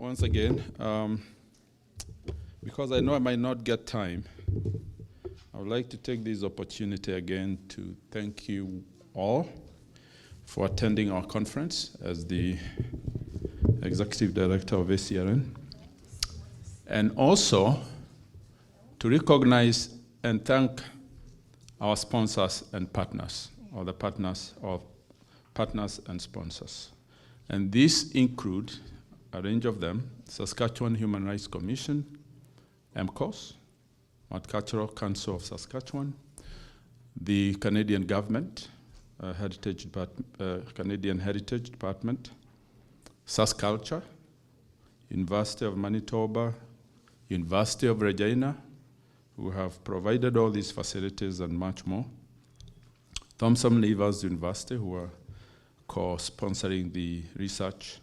once again. Because I know I might not get time, I would like to take this opportunity again to thank you all for attending our conference as the Executive Director of ACRN, and also to recognize and thank our sponsors and partners, or the partners and sponsors. And these include a range of them: Saskatchewan Human Rights Commission, MCOS, Multicultural Council of Saskatchewan, the Canadian government, Canadian Heritage Department, SaskCulture, University of Manitoba, University of Regina, who have provided all these facilities and much more, Thomson Rivers University, who are co-sponsoring the research,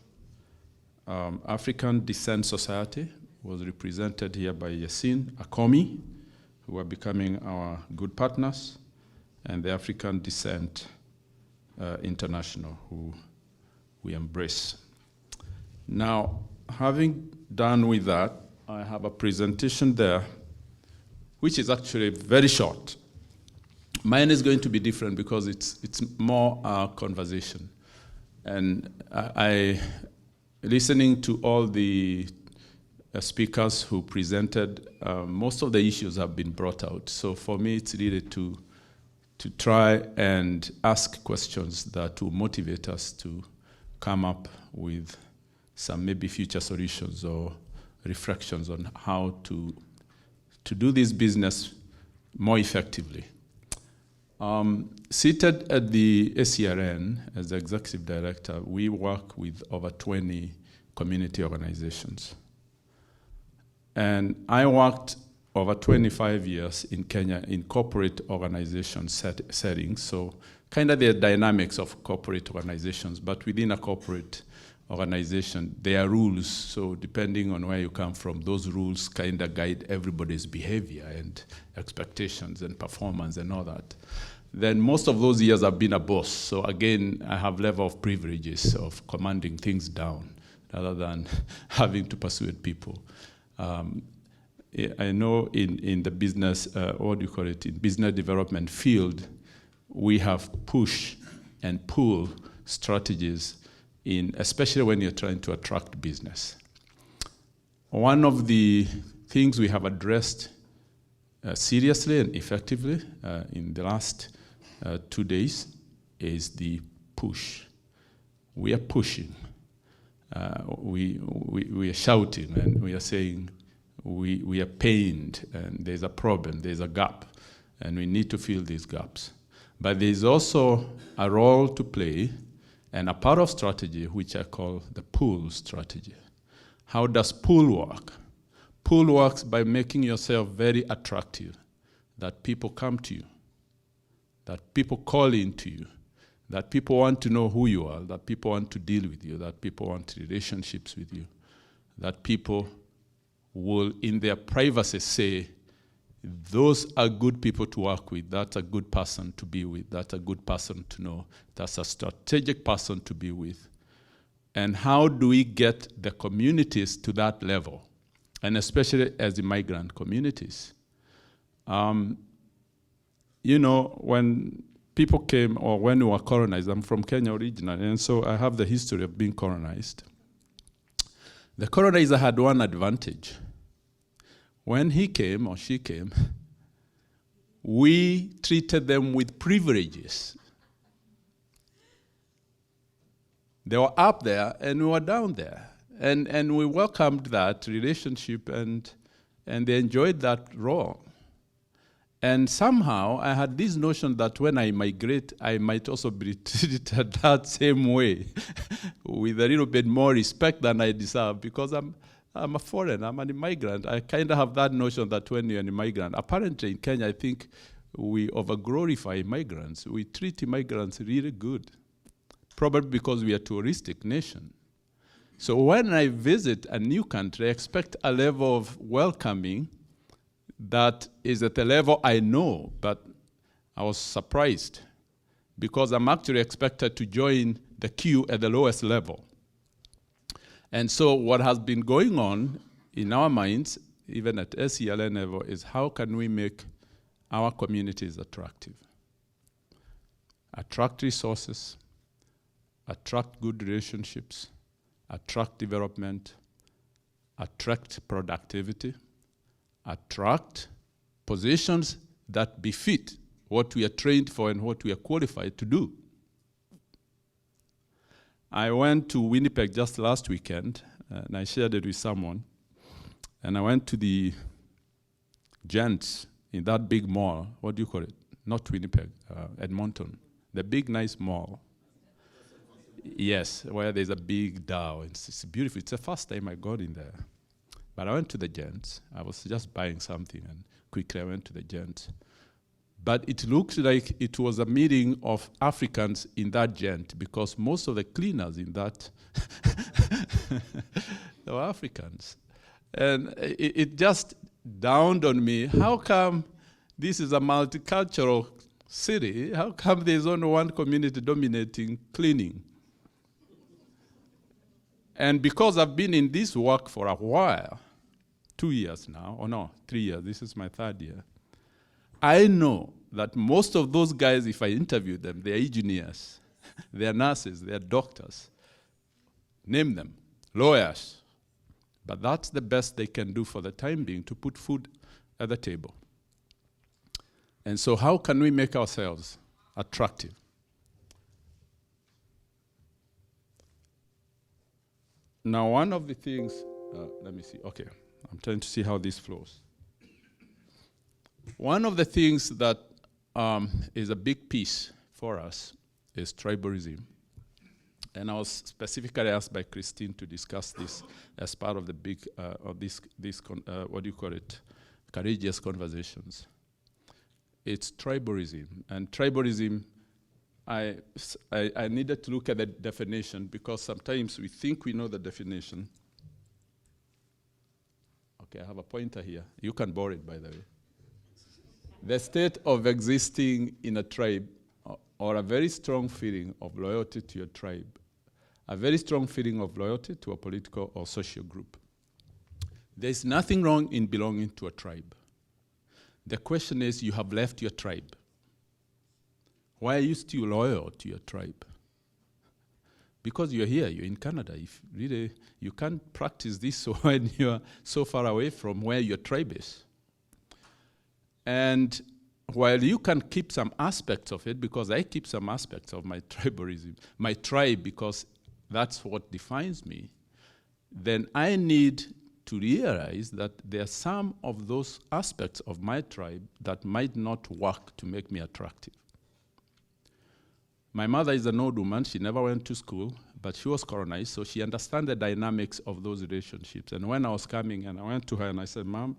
African Descent Society was represented here by Yassine Akomi, who are becoming our good partners, and the African Descent International, who we embrace. Now, having done with that, I have a presentation there, which is actually very short. Mine is going to be different because it's more conversation. And listening to all the speakers who presented, most of the issues have been brought out. So for me, it's really to try and ask questions that will motivate us to come up with some maybe future solutions or reflections on how to do this business more effectively. Seated at the ACRN as the Executive Director, we work with over 20 community organizations. And I worked over 25 years in Kenya in corporate organization settings, so kind of the dynamics of corporate organizations, but within a corporate organization, there are rules, so depending on where you come from, those rules kind of guide everybody's behavior and expectations and performance and all that. Then most of those years I've been a boss, so again, I have level of privileges of commanding things down rather than having to persuade people. I know in the business, in business development field, we have push and pull strategies especially when you're trying to attract business. One of the things we have addressed seriously and effectively in the last 2 days is the push. We are pushing. We are shouting and we are saying we are pained and there's a problem, there's a gap, and we need to fill these gaps. But there's also a role to play and a part of strategy which I call the pull strategy. How does pull work? Pull works by making yourself very attractive, that people come to you, that people call into you, that people want to know who you are, that people want to deal with you, that people want relationships with you, that people will, in their privacy, say, those are good people to work with, that's a good person to be with, that's a good person to know, that's a strategic person to be with. And how do we get the communities to that level? And especially as the migrant communities. You know, when people came, or when we were colonized, I'm from Kenya originally, and so I have the history of being colonized. The colonizer had one advantage. When he came, or she came, we treated them with privileges. They were up there, and we were down there. And we welcomed that relationship, and they enjoyed that role. And somehow, I had this notion that when I migrate, I might also be treated that same way, with a little bit more respect than I deserve, because I'm a foreigner, I'm an immigrant. I kind of have that notion that when you're an immigrant, apparently in Kenya, I think we over-glorify immigrants. We treat immigrants really good, probably because we are a touristic nation. So when I visit a new country, I expect a level of welcoming that is at a level I know, but I was surprised because I'm actually expected to join the queue at the lowest level. And so what has been going on in our minds, even at SELN level, is how can we make our communities attractive? Attract resources, attract good relationships, attract development, attract productivity, attract positions that befit what we are trained for and what we are qualified to do. I went to Winnipeg just last weekend, and I shared it with someone. And I went to the Gents in that big mall. What do you call it? Not Winnipeg, Edmonton. The big, nice mall. Yes, where there's a big Dow. It's beautiful. It's the first time I got in there. But I went to the Gents. I was just buying something, and quickly I went to the Gents. But it looked like it was a meeting of Africans in that Gent, because most of the cleaners in that they were Africans. And it just dawned on me, how come this is a multicultural city? How come there's only one community dominating cleaning? And because I've been in this work for a while, 2 years now, or no, 3 years, this is my 3rd year, I know that most of those guys, if I interview them, they're engineers, they're nurses, they're doctors, name them, lawyers. But that's the best they can do for the time being, to put food at the table. And so how can we make ourselves attractive? Now, one of the things, let me see, okay, I'm trying to see how this flows. One of the things that is a big piece for us is tribalism. And I was specifically asked by Christine to discuss this as part of the big, what do you call it, courageous conversations. It's tribalism. And tribalism, I needed to look at the definition, because sometimes we think we know the definition. Okay, I have a pointer here. You can borrow it, by the way. The state of existing in a tribe, or a very strong feeling of loyalty to your tribe, a very strong feeling of loyalty to a political or social group. There's nothing wrong in belonging to a tribe. The question is, you have left your tribe. Why are you still loyal to your tribe? Because you're here, you're in Canada. If really, you can't practice this when you're so far away from where your tribe is. And while you can keep some aspects of it, because I keep some aspects of my tribalism, my tribe, because that's what defines me, then I need to realize that there are some of those aspects of my tribe that might not work to make me attractive. My mother is an old woman. She never went to school, but she was colonized, so she understands the dynamics of those relationships. And when I was coming, and I went to her and I said, Mom,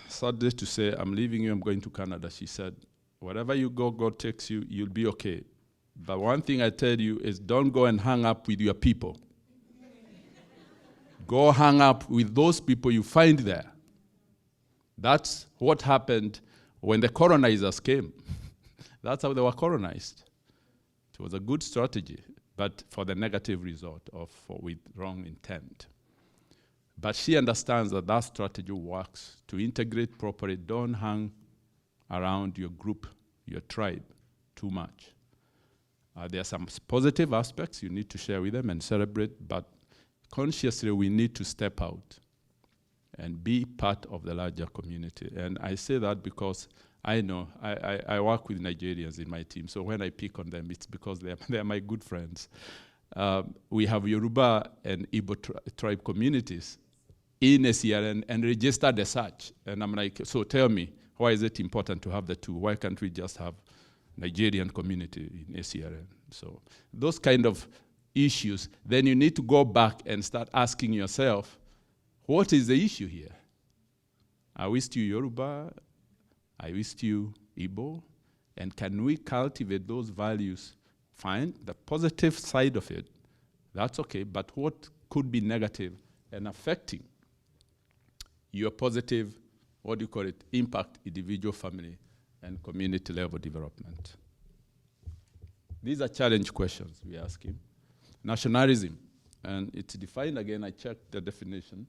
sadly to say, I'm leaving you, I'm going to Canada. She said, wherever you go, God takes you, you'll be okay. But one thing I tell you is, don't go and hang up with your people. Go hang up with those people you find there. That's what happened when the colonizers came. That's how they were colonized. It was a good strategy, but for the negative result with wrong intent. But she understands that that strategy works to integrate properly. Don't hang around your group, your tribe, too much. There are some positive aspects you need to share with them and celebrate, but consciously we need to step out and be part of the larger community. And I say that because I know I work with Nigerians in my team, so when I pick on them, it's because they are my good friends. We have Yoruba and Igbo tribe communities in SELN and registered as such. And I'm like, so tell me, why is it important to have the two? Why can't we just have Nigerian community in SELN? So those kind of issues, then you need to go back and start asking yourself, what is the issue here? Are we still Yoruba? Are we still Igbo? And can we cultivate those values? Find the positive side of it. That's okay, but what could be negative and affecting your positive, what do you call it, impact, individual, family, and community level development? These are challenge questions we ask him. Nationalism. And it's defined again, I checked the definition.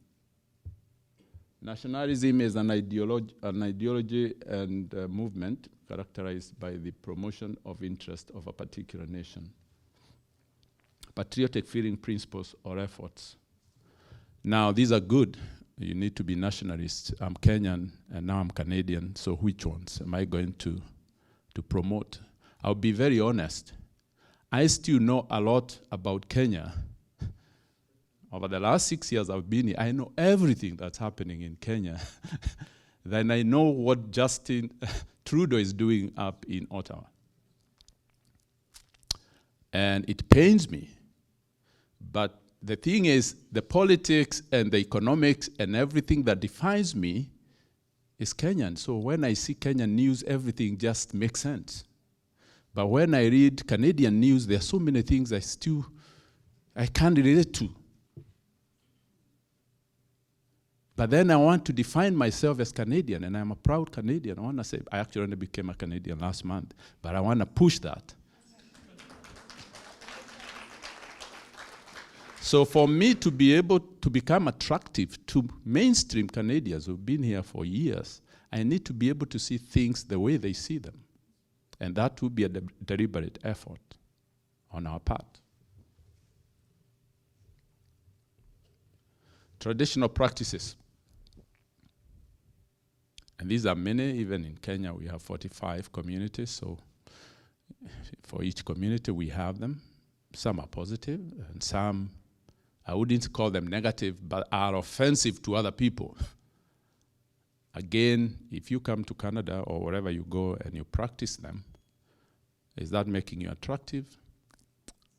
Nationalism is an ideology and movement characterized by the promotion of interest of a particular nation, patriotic feeling, principles, or efforts. Now, these are good. You need to be nationalist. I'm Kenyan, and now I'm Canadian, so which ones am I going to promote? I'll be very honest. I still know a lot about Kenya. Over the last 6 years I've been here, I know everything that's happening in Kenya. Then I know what Justin Trudeau is doing up in Ottawa. And it pains me. But the thing is, the politics and the economics and everything that defines me is Kenyan. So when I see Kenyan news, everything just makes sense. But when I read Canadian news, there are so many things I can't relate to. But then I want to define myself as Canadian, and I'm a proud Canadian. I want to say, I actually only became a Canadian last month, but I want to push that. So for me to be able to become attractive to mainstream Canadians who've been here for years, I need to be able to see things the way they see them. And that will be a deliberate effort on our part. Traditional practices. And these are many. Even in Kenya, we have 45 communities. So for each community, we have them. Some are positive, and some, I wouldn't call them negative, but are offensive to other people. Again, if you come to Canada or wherever you go and you practice them, is that making you attractive,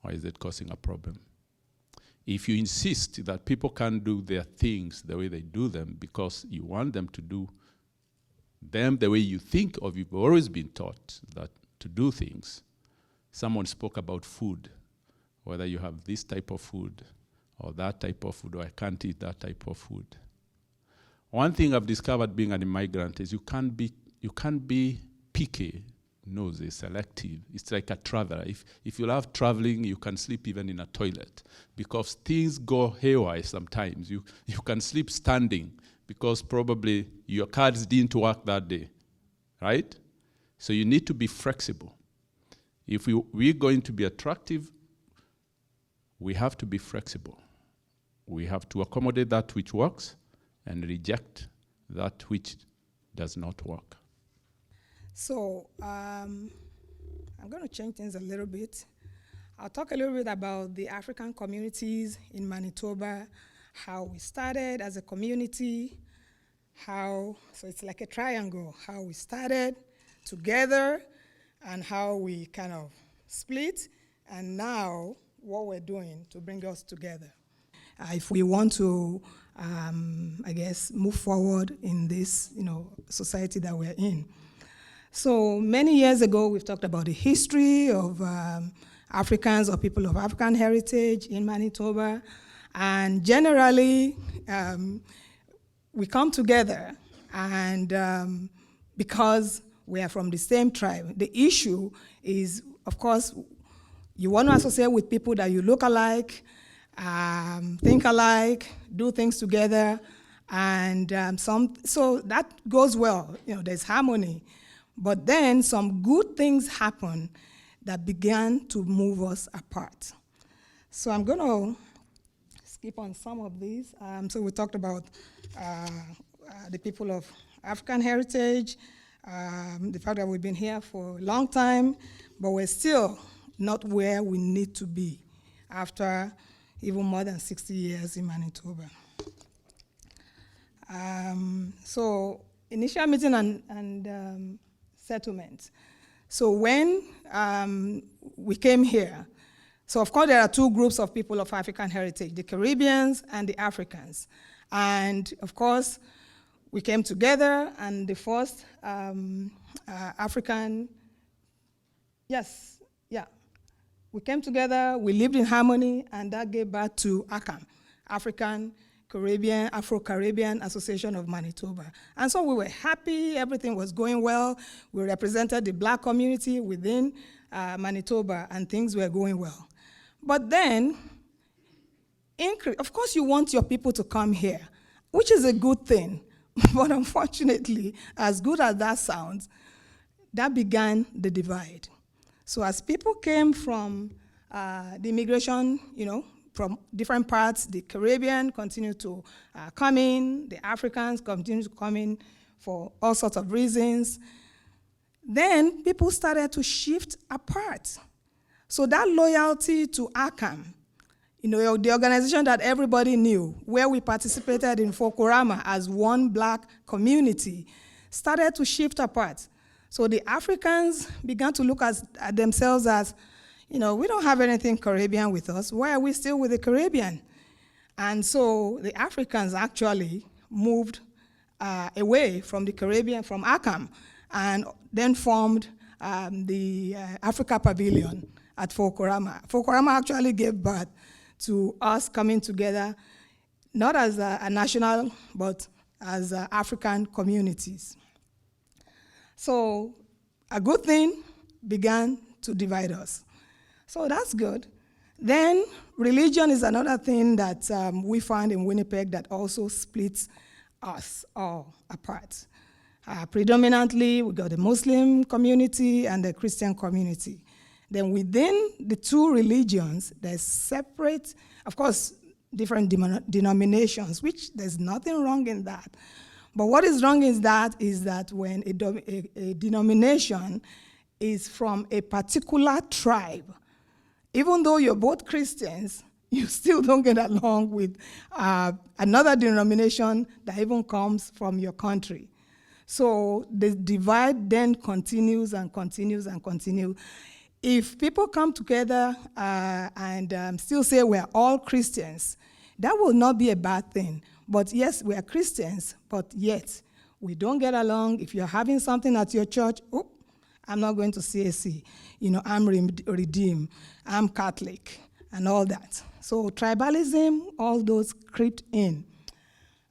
or is it causing a problem? If you insist that people can't do their things the way they do them because you want them to do them the way you think, or you've always been taught that to do things. Someone spoke about food, whether you have this type of food or that type of food, or I can't eat that type of food. One thing I've discovered being an immigrant is you can't be picky, nosy, selective. It's like a traveler. If you love traveling, you can sleep even in a toilet because things go haywire sometimes. You can sleep standing because probably your cards didn't work that day, right? So you need to be flexible. If we're going to be attractive, we have to be flexible. We have to accommodate that which works and reject that which does not work. So I'm going to change things a little bit. I'll talk a little bit about the African communities in Manitoba, how we started as a community, so it's like a triangle, how we started together and how we kind of split, and now what we're doing to bring us together. If we want to, I guess, move forward in this, society that we're in. So many years ago, we've talked about the history of Africans or people of African heritage in Manitoba. And generally, we come together and because we are from the same tribe. The issue is, of course, you want to associate with people that you look alike, think alike, do things together, and so that goes well. There's harmony. But then some good things happen that began to move us apart. So I'm going to skip on some of these. So we talked about the people of African heritage, the fact that we've been here for a long time, but we're still not where we need to be after even more than 60 years in Manitoba. So initial meeting and settlement. So when we came here, so of course there are two groups of people of African heritage, the Caribbeans and the Africans. And of course, we came together and the first we came together, we lived in harmony, and that gave birth to ACAM, African Caribbean, Afro-Caribbean Association of Manitoba. And so we were happy, everything was going well. We represented the Black community within Manitoba, and things were going well. But then, increase. Of course, you want your people to come here, which is a good thing. But unfortunately, as good as that sounds, that began the divide. So as people came from the immigration, from different parts, the Caribbean continued to come in, the Africans continued to come in for all sorts of reasons. Then people started to shift apart. So that loyalty to ACAM, the organization that everybody knew, where we participated in Fokorama as one black community, started to shift apart. So the Africans began to look at themselves as, we don't have anything Caribbean with us. Why are we still with the Caribbean? And so the Africans actually moved away from the Caribbean, from ACAM, and then formed the Africa Pavilion at Fokorama. Fokorama actually gave birth to us coming together, not as a national, but as African communities. So a good thing began to divide us. So that's good. Then religion is another thing that we find in Winnipeg that also splits us all apart. Predominantly, we got the Muslim community and the Christian community. Then within the two religions, there's separate, of course, different denominations, which there's nothing wrong in that. But what is wrong is that when a denomination is from a particular tribe, even though you're both Christians, you still don't get along with another denomination that even comes from your country. So the divide then continues and continues and continues. If people come together and still say we're all Christians, that will not be a bad thing. But yes, we are Christians, but yet we don't get along. If you're having something at your church, I'm not going to CAC. I'm redeemed. I'm Catholic, and all that. So tribalism, all those crept in.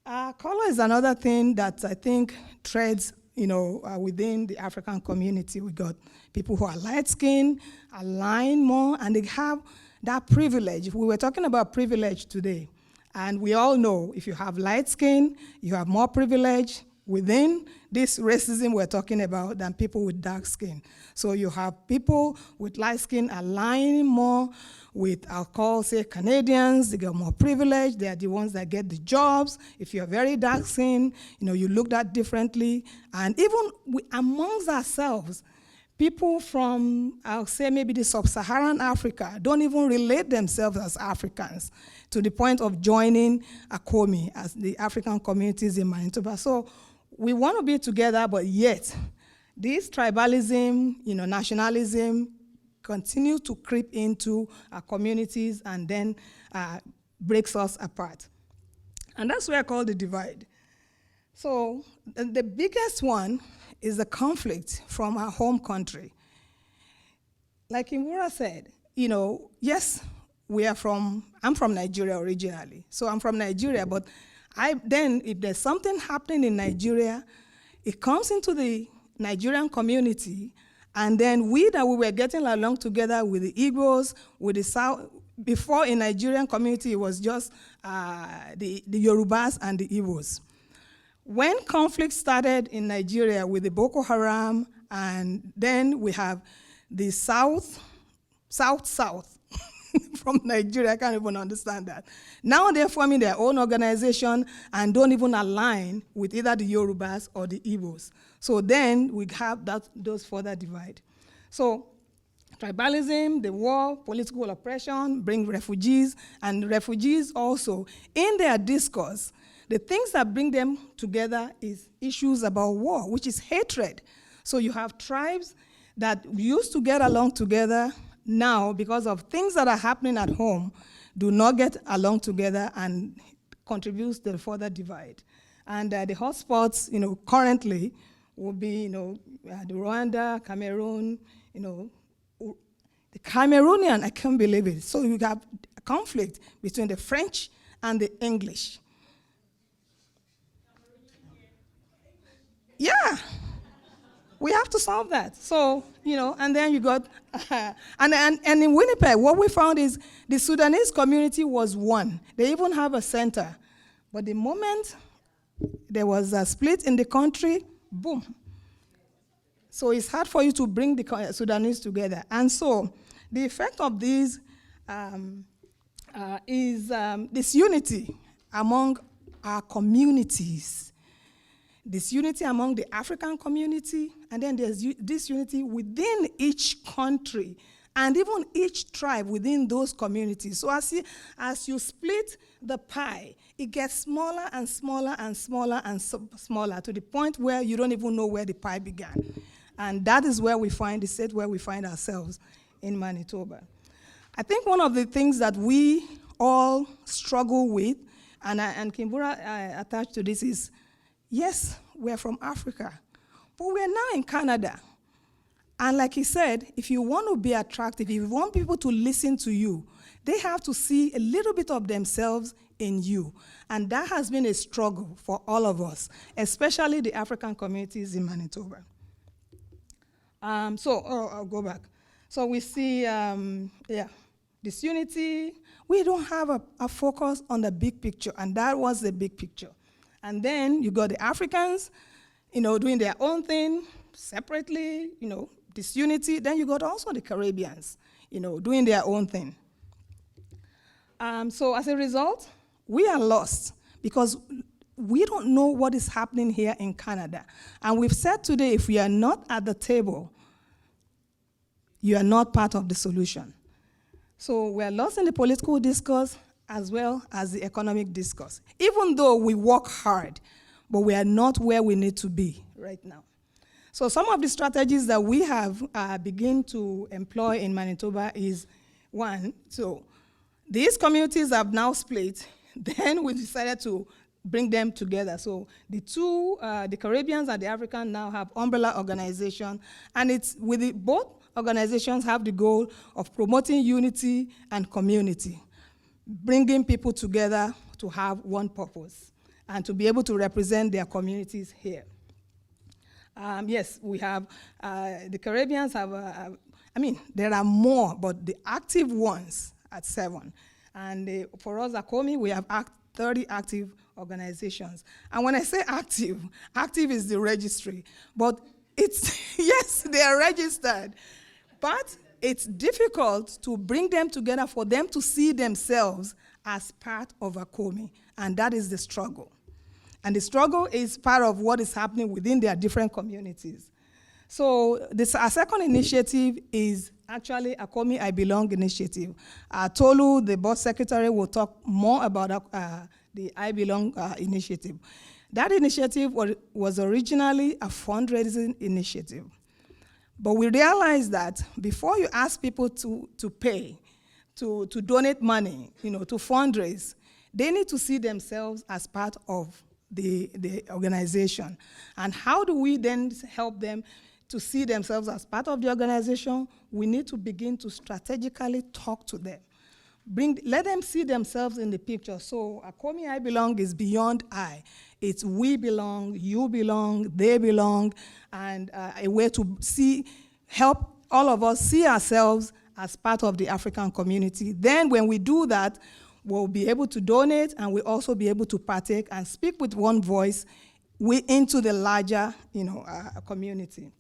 Color is another thing that I think treads, within the African community. We got people who are light-skinned, align more, and they have that privilege. We were talking about privilege today, and we all know if you have light skin, you have more privilege within this racism we're talking about than people with dark skin. So you have people with light skin aligning more with, I'll call, say, Canadians. They get more privilege. They are the ones that get the jobs. If you're very dark skinned, you looked at differently. And even amongst ourselves, people from, I'll say, maybe the sub-Saharan Africa don't even relate themselves as Africans to the point of joining ACOMI as the African communities in Manitoba. So we want to be together, but yet this tribalism, nationalism, continue to creep into our communities and then breaks us apart. And that's what I call the divide. So the biggest one is the conflict from our home country. Like Kuimbura said, yes, I'm from Nigeria originally. So I'm from Nigeria, but if there's something happening in Nigeria, it comes into the Nigerian community, and then we were getting along together with the Igbos, with the South. Before in Nigerian community, it was just the Yorubas and the Igbos. When conflict started in Nigeria with the Boko Haram, and then we have the South from Nigeria, I can't even understand that. Now they're forming their own organization and don't even align with either the Yorubas or the Igbos. So then we have those further divide. So tribalism, the war, political oppression, bring refugees, and refugees also, in their discourse, the things that bring them together is issues about war, which is hatred. So you have tribes that used to get along together now, because of things that are happening at home, do not get along together and contributes to the further divide. And the hotspots, currently will be, the Rwanda, Cameroon, the Cameroonian, I can't believe it. So you have a conflict between the French and the English. Yeah. we have to solve that. So, and then you got, and in Winnipeg, what we found is the Sudanese community was one. They even have a center. But the moment there was a split in the country, boom. So it's hard for you to bring the Sudanese together. And so the effect of this is this unity among our communities. This unity among the African community, and then there's this unity within each country, and even each tribe within those communities. So as you split the pie, it gets smaller and smaller and smaller and smaller to the point where you don't even know where the pie began. And that is where we find the state where we find ourselves in Manitoba. I think one of the things that we all struggle with, and Kuimbura attached to this, is, yes, we're from Africa, but we're now in Canada. And like he said, if you want to be attractive, if you want people to listen to you, they have to see a little bit of themselves in you. And that has been a struggle for all of us, especially the African communities in Manitoba. I'll go back. So we see, this unity. We don't have a focus on the big picture, and that was the big picture. And then you got the Africans, doing their own thing separately, disunity. Then you got also the Caribbeans, doing their own thing. So as a result, we are lost because we don't know what is happening here in Canada. And we've said today, if we are not at the table, you are not part of the solution. So we're lost in the political discourse as well as the economic discourse, even though we work hard, but we are not where we need to be right now. So some of the strategies that we have begin to employ in Manitoba is, one, so these communities have now split, then we decided to bring them together. So the two, the Caribbeans and the Africans now have umbrella organization, and it's with both organizations have the goal of promoting unity and community, bringing people together to have one purpose and to be able to represent their communities here. Yes, we have, the Caribbeans have, there are more, but the active ones at 7. And for us at COMI, we have 30 active organizations. And when I say active, active is the registry. But it's, yes, they are registered. But it's difficult to bring them together for them to see themselves as part of a COMI. And that is the struggle. And the struggle is part of what is happening within their different communities. So our second initiative is actually a COMI I Belong initiative. Tolu, the board secretary, will talk more about the I Belong initiative. That initiative was originally a fundraising initiative. But we realized that before you ask people to pay, to donate money, to fundraise, they need to see themselves as part of the organization. And how do we then help them to see themselves as part of the organization? We need to begin to strategically talk to them. Let them see themselves in the picture. So a COMI I Belong is beyond I. It's we belong, you belong, they belong, and a way to help all of us see ourselves as part of the African community. Then when we do that, we'll be able to donate, and we'll also be able to partake and speak with one voice into the larger community.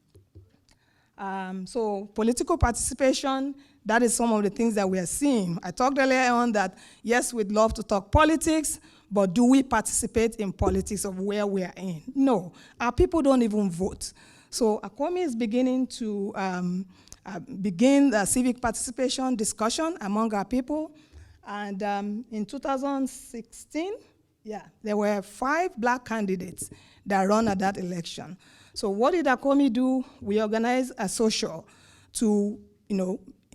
So political participation, that is some of the things that we are seeing. I talked earlier on that, yes, we'd love to talk politics, but do we participate in politics of where we are in? No, our people don't even vote. So ACOMI is beginning to begin the civic participation discussion among our people. And in 2016, there were 5 black candidates that ran at that election. So what did ACOMI do? We organized a social to,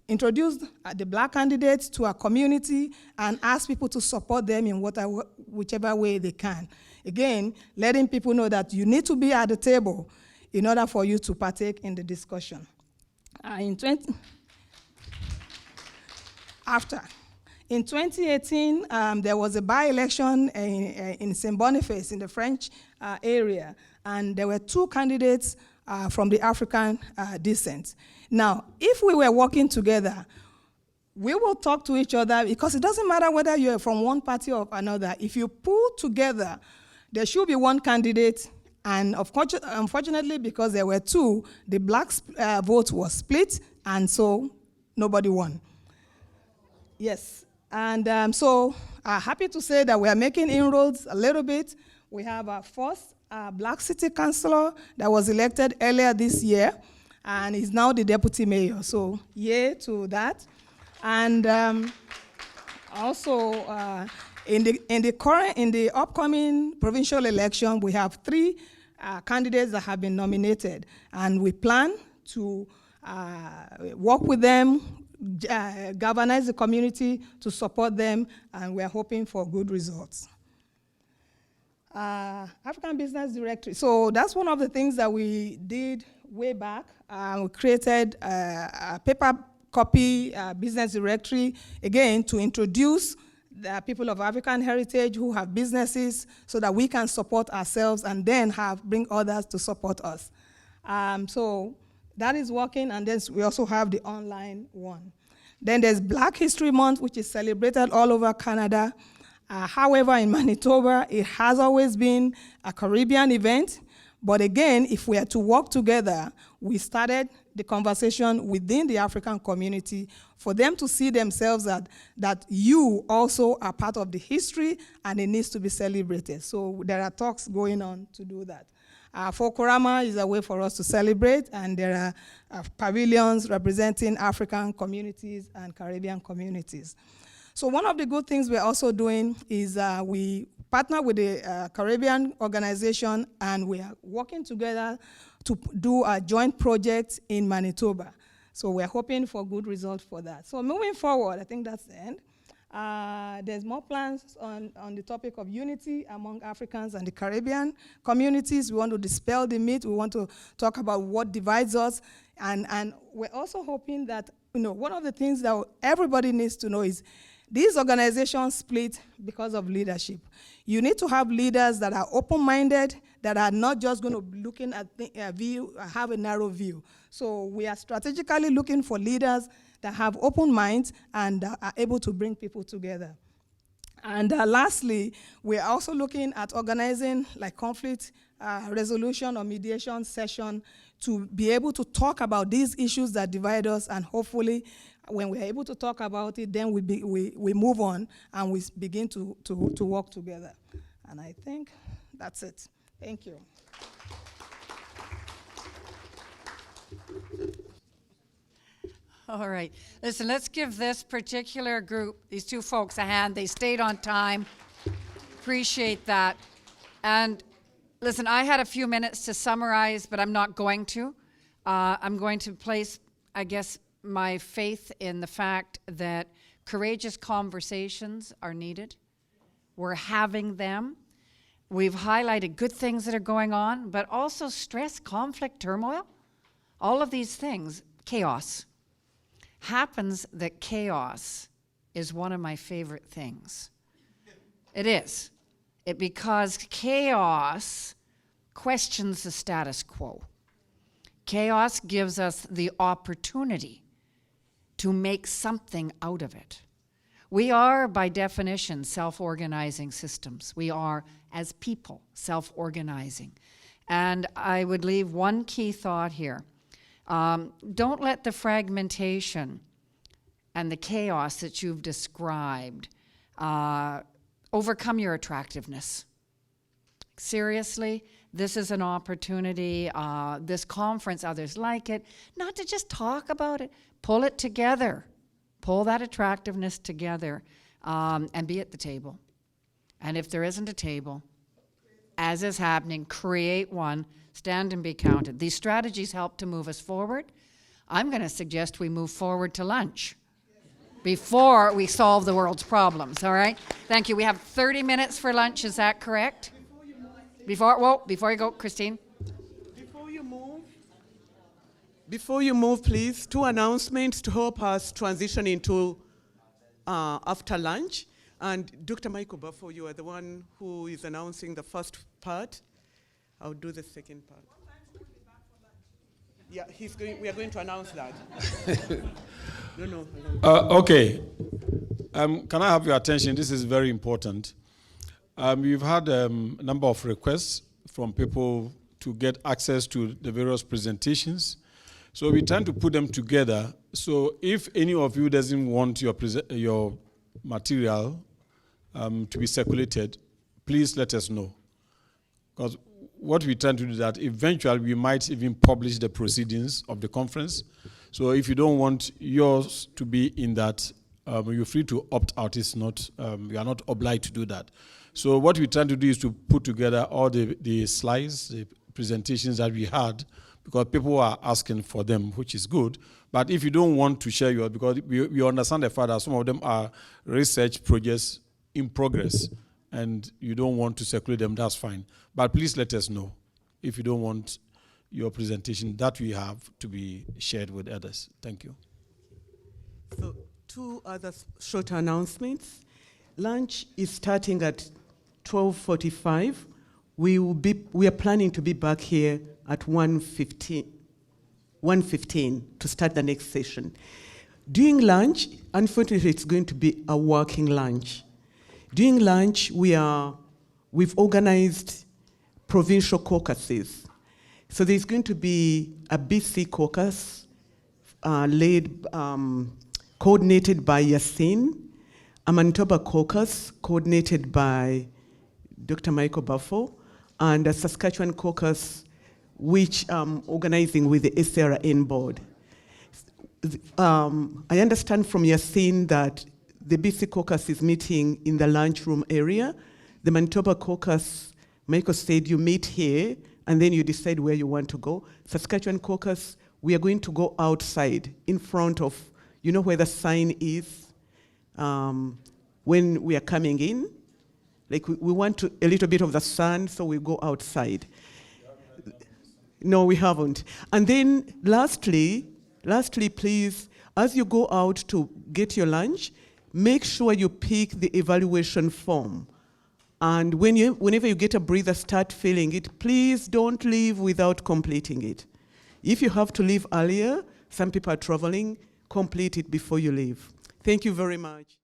introduce the black candidates to our community and ask people to support them in whichever way they can. Again, letting people know that you need to be at the table in order for you to partake in the discussion. In 2018, there was a by-election in St. Boniface in the French area, and there were 2 candidates from the African descent. Now, if we were working together, we will talk to each other because it doesn't matter whether you're from one party or another. If you pull together, there should be one candidate, and unfortunately, because there were two, the black vote was split, and so nobody won. Yes, and so happy to say that we are making inroads a little bit. We have our first black city councillor that was elected earlier this year, and is now the deputy mayor. So yay to that. And also in the upcoming provincial election, we have 3 candidates that have been nominated, and we plan to work with them, galvanize the community to support them, and we're hoping for good results. African Business Directory. So that's one of the things that we did way back. We created a paper copy business directory, again, to introduce the people of African heritage who have businesses so that we can support ourselves and then bring others to support us. So that is working, and then we also have the online one. Then there's Black History Month, which is celebrated all over Canada. However, in Manitoba, it has always been a Caribbean event. But again, if we are to work together, we started the conversation within the African community for them to see themselves that you also are part of the history and it needs to be celebrated. So there are talks going on to do that. Fokorama is a way for us to celebrate, and there are pavilions representing African communities and Caribbean communities. So one of the good things we're also doing is we partner with the Caribbean organization, and we are working together to do a joint project in Manitoba. So we're hoping for good results for that. So moving forward, I think that's the end. There's more plans on the topic of unity among Africans and the Caribbean communities. We want to dispel the myth. We want to talk about what divides us. And we're also hoping that, one of the things that everybody needs to know is these organizations split because of leadership. You need to have leaders that are open-minded, that are not just going to be looking at have a narrow view. So we are strategically looking for leaders that have open minds and are able to bring people together. And lastly, we're also looking at organizing like conflict resolution or mediation session to be able to talk about these issues that divide us, and hopefully when we're able to talk about it, then we move on and we begin to work together. And I think that's it. Thank you. All right. Listen, let's give this particular group, these 2 folks, a hand. They stayed on time. Appreciate that. And listen, I had a few minutes to summarize, but I'm not going to. I'm going to place, I guess, my faith in the fact that courageous conversations are needed. We're having them. We've highlighted good things that are going on, but also stress, conflict, turmoil, all of these things, chaos. Happens that chaos is one of my favorite things. It is. Because chaos questions the status quo. Chaos gives us the opportunity to make something out of it. We are, by definition, self-organizing systems. We are, as people, self-organizing. And I would leave one key thought here. Don't let the fragmentation and the chaos that you've described overcome your attractiveness. Seriously, this is an opportunity, this conference, others like it, not to just talk about it, pull it together. Pull that attractiveness together and be at the table. And if there isn't a table, as is happening, create one, stand and be counted. These strategies help to move us forward. I'm going to suggest we move forward to lunch before we solve the world's problems, all right? Thank you. We have 30 minutes for lunch, is that correct? Before you go, Christine. Before you move, please, 2 announcements to help us transition into after lunch. And Dr. Michael Buffo, you are the one who is announcing the first part. I'll do the second part. What time should we be back for lunch? Yeah, we are going to announce that. No. Okay. Can I have your attention? This is very important. We've had a number of requests from people to get access to the various presentations. So we're trying to put them together. So if any of you doesn't want your material to be circulated, please let us know. Because what we're trying to do is that eventually we might even publish the proceedings of the conference. So if you don't want yours to be in that, you're free to opt out. It's not, you are not obliged to do that. So what we're trying to do is to put together all the slides, the presentations that we had, because people are asking for them, which is good. But if you don't want to share yours, because we understand the fact that some of them are research projects in progress, and you don't want to circulate them, that's fine. But please let us know if you don't want your presentation that we have to be shared with others. Thank you. So 2 other short announcements. Lunch is starting at 12:45. We are planning to be back here at 1:15 to start the next session. During lunch, unfortunately, it's going to be a working lunch. During lunch, we've organized provincial caucuses. So there's going to be a BC caucus coordinated by Yassine, a Manitoba caucus coordinated by Dr. Michael Buffo, and a Saskatchewan caucus which organizing with the SRN board. I understand from Yassine that the BC caucus is meeting in the lunchroom area. The Manitoba caucus, Michael said you meet here and then you decide where you want to go. Saskatchewan caucus, we are going to go outside in front of, you know where the sign is when we are coming in? Like we want a little bit of the sun, so we go outside. No, we haven't. And then lastly, please, as you go out to get your lunch, make sure you pick the evaluation form. And whenever you get a breather, start filling it. Please don't leave without completing it. If you have to leave earlier, some people are traveling, complete it before you leave. Thank you very much.